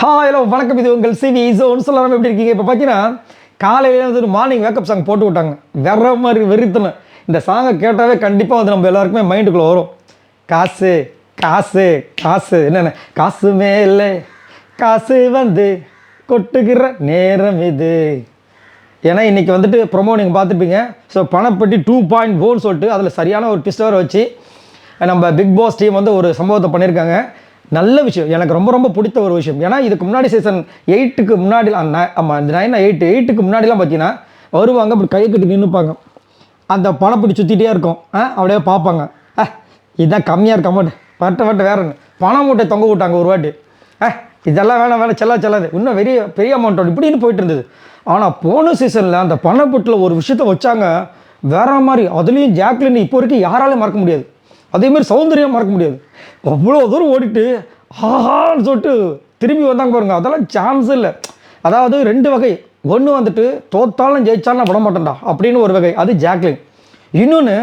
Hello வணக்கம், இது உங்கள் சிவி ஜோன். சொல்லலாம் எப்படி இருக்கீங்க? இப்போ பார்த்தீங்கன்னா காலையில் வந்து ஒரு மார்னிங் வேக்கப் சாங் போட்டு விட்டாங்க. வேற மாதிரி வெறித்தன இந்த சாங்கை கேட்டாவே கண்டிப்பாக வந்து நம்ம எல்லாருக்குமே மைண்டுக்குள்ளே வரும். காசு காசு காசு, என்னென்ன காசு மேலே காசு வந்து கொட்டுகிற நேரம் இது. ஏன்னா இன்றைக்கி வந்துட்டு ப்ரொமோ நீங்கள் பார்த்துருப்பீங்க. ஸோ பணப்பட்டி 2.0 சொல்லிட்டு அதில் சரியான ஒரு ட்விஸ்டர் வச்சு நம்ம பிக் பாஸ் டீம் வந்து ஒரு சம்பவத்தை பண்ணியிருக்காங்க. நல்ல விஷயம், எனக்கு ரொம்ப ரொம்ப பிடித்த ஒரு விஷயம். ஏன்னா இதுக்கு முன்னாடி சீசன் 8க்கு முன்னாடி, ஆமாம் இந்த 8க்கு முன்னாடிலாம் பார்த்தீங்கன்னா வருவாங்க, அப்படி கையை கட்டி நின்றுப்பாங்க, அந்த பணப்படி சுற்றிட்டே இருக்கும். அப்படியே பார்ப்பாங்க, இதுதான் கம்மியாக இருக்க அமௌண்ட், வட்ட வேறன்னு பணம் மூட்டை தொங்க விட்டாங்க ஒரு வாட்டி. இதெல்லாம் வேணாம் செல்லாது, இன்னும் பெரிய அமௌண்ட் இப்படின்னு போயிட்டு இருந்தது. ஆனால் போன சீசனில் அந்த பணப்பட்டில் ஒரு விஷயத்த வச்சாங்க வேற மாதிரி. அதுலேயும் ஜாக்லின் இப்போ வரைக்கும் யாராலையும் மறக்க முடியாது, அதேமாதிரி சௌந்தர்யம் மறக்க முடியாது. அவ்வளோ தூரம் ஓடிட்டு ஆஹான்னு சொல்லிட்டு திரும்பி வந்தாங்க பாருங்க, அதெல்லாம் சான்ஸ் இல்லை. அதாவது ரெண்டு வகை, ஒன்று வந்துட்டு தோத்தாலும் ஜெயிச்சாலும் விட மாட்டேன்டா அப்படின்னு ஒரு வகை, அது ஜாக்லின். இன்னொன்று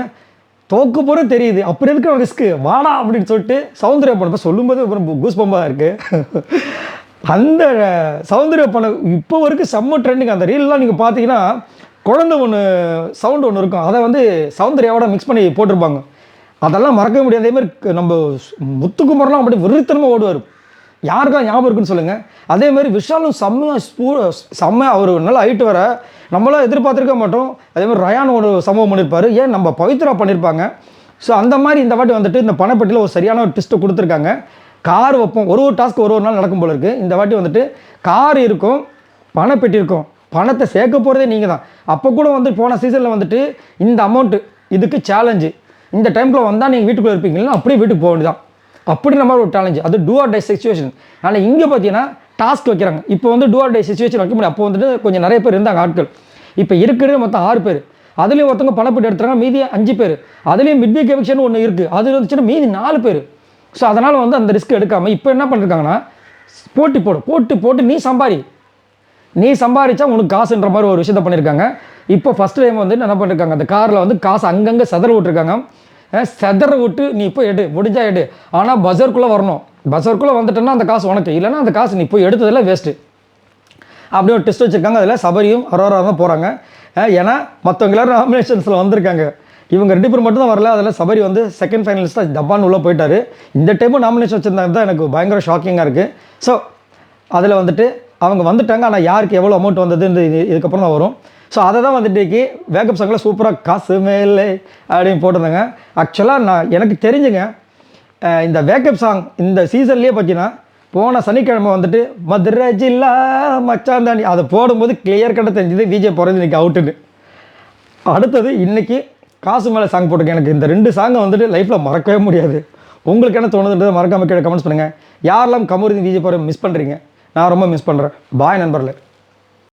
தோக்கு போகிற தெரியுது, அப்படி இருக்கிற ரிஸ்க்கு வாடா அப்படின்னு சொல்லிட்டு சௌந்தர்யம் பண்ண சொல்லும்போது கூஸ் பம்பாக இருக்குது. அந்த சௌந்தர்ய பண்ண இப்போ வரைக்கும் செம்ம ட்ரெண்டிங். அந்த ரீல்லாம் நீங்கள் பார்த்தீங்கன்னா குழந்தை ஒன்று சவுண்டு ஒன்று இருக்கும், அதை வந்து சௌந்தர்யாவோட மிக்ஸ் பண்ணி போட்டிருப்பாங்க. அதெல்லாம் மறக்கவே முடியாது. அதேமாதிரி நம்ம முத்துக்குமரெலாம் அப்படி விருத்தனமாக ஓடுவார். யாருக்கா ஞாபகம் இருக்குன்னு சொல்லுங்கள். அதேமாதிரி விஷாலும் செம்ம அவர் நல்லா ஹைட்டு வர நம்மளாம் எதிர்பார்த்துருக்க மாட்டோம். அதேமாதிரி ரயான் ஒரு சம்பவம் பண்ணியிருப்பார், ஏன் நம்ம பவித்ரா பண்ணியிருப்பாங்க. ஸோ அந்த மாதிரி இந்த வாட்டி வந்துட்டு இந்த பணப்பட்டியில் ஒரு சரியான ஒரு ட்விஸ்ட்டை கொடுத்துருக்காங்க. கார் வைப்போம், ஒரு டாஸ்க் ஒரு நாள் நடக்கும் போல இருக்குது. இந்த வாட்டி வந்துட்டு கார் இருக்கும், பணப்பெட்டி இருக்கும். பணத்தை சேர்க்க போகிறதே நீங்கள் தான். அப்போ கூட வந்து போன சீசனில் வந்துட்டு இந்த அமௌண்ட்டு இதுக்கு சேலஞ்சு, இந்த டைமில் வந்தால் நீங்கள் வீட்டுக்குள்ளே இருப்பீங்கன்னா அப்படியே வீட்டுக்கு போக வேண்டியதான். அப்படி நம்ம ஒரு சேலஞ்சு, அது டூ ஆர் டை சிச்சுவேஷன். ஆனால் இங்கே பார்த்தீங்கன்னா டாஸ்க் வைக்கிறாங்க. இப்போ வந்து டூ ஆர் டை சிச்சுவேஷன் வைக்க முடியும். அப்போ வந்துட்டு கொஞ்சம் நிறைய பேர் இருந்தாங்க ஆட்கள். இப்போ இருக்கிறது மொத்தம் 6 பேர். அதுலேயும் ஒருத்தவங்க பணப்பட்டு எடுத்துறாங்க, மீதி 5 பேர். அதுலேயும் மிட் வீக் எவிக்ஷன் ஒன்று இருக்குது, அது வந்துச்சுன்னா மீதி 4 பேர். ஸோ அதனால் வந்து அந்த ரிஸ்க் எடுக்காமல் இப்போ என்ன பண்ணியிருக்காங்கன்னா போட்டி போட்டு நீ சம்பாதிச்சா உனக்கு காசுன்ற மாதிரி ஒரு விஷயத்தை பண்ணியிருக்காங்க. இப்போ ஃபஸ்ட் டைம் வந்து என்ன பண்ணியிருக்காங்க, அந்த காரில் வந்து காசு அங்கங்கே செதற விட்டுருக்காங்க. செதற விட்டு நீ போய் முடிஞ்சா எடு, ஆனால் பஜாருக்குள்ளே வரணும். பஜாருக்குள்ளே வந்துட்டேன்னா அந்த காசு உனக்கு, இல்லைன்னா அந்த காசு நீ போய் எடுத்ததில் வேஸ்ட்டு. அப்படியே ஒரு டெஸ்ட் வச்சுருக்காங்க. அதில் சபரியும் அரோரா தான் போகிறாங்க. ஏன்னா மற்றவங்க எல்லாரும் நாமினேஷன்ஸில் வந்திருக்காங்க, இவங்க 2 பேர் மட்டும் தான் வரல. அதில் சபரி வந்து செகண்ட் ஃபைனலிஸ்ட்டாக ஜப்பான் உள்ளே போயிட்டார். இந்த டைமும் நாமினேஷன் வச்சுருந்தாங்க தான் எனக்கு பயங்கர ஷாக்கிங்காக இருக்குது. ஸோ அதில் வந்துட்டு அவங்க வந்துட்டாங்க. ஆனால் யாருக்கு எவ்வளோ அமௌண்ட் வந்ததுன்னு இதுக்கப்புறம் தான் வரும். ஸோ அதை தான் வந்துட்டு வேக்கப் சாங்கில் சூப்பராக காசு மேலே அப்படின்னு போட்டிருந்தாங்க. ஆக்சுவலாக எனக்கு தெரிஞ்சுங்க, இந்த வேக்கப் சாங் இந்த சீசன்லேயே பார்த்தீங்கன்னா போன சனிக்கிழமை வந்துட்டு மதுரை ஜில்லா மச்சாந்தாண்டி அதை போடும்போது கிளியர் கட்ட தெரிஞ்சுது விஜய் போகிறது இன்றைக்கி அவுட்டுன்னு. அடுத்தது இன்றைக்கி காசு மேலே சாங் போட்டிருக்கேன். எனக்கு இந்த 2 சாங்கை வந்துட்டு லைஃப்பில் மறக்கவே முடியாது. உங்களுக்கு என்ன தோணுதுன்றதை மறக்காம கீழே கமெண்ட்ஸ் பண்ணுங்கள். யாரெல்லாம் கமருதீன் விஜய் போகிற மிஸ் பண்ணுறீங்க? நான் ரொம்ப மிஸ் பண்ணுறேன். பாய் நண்பர்களே.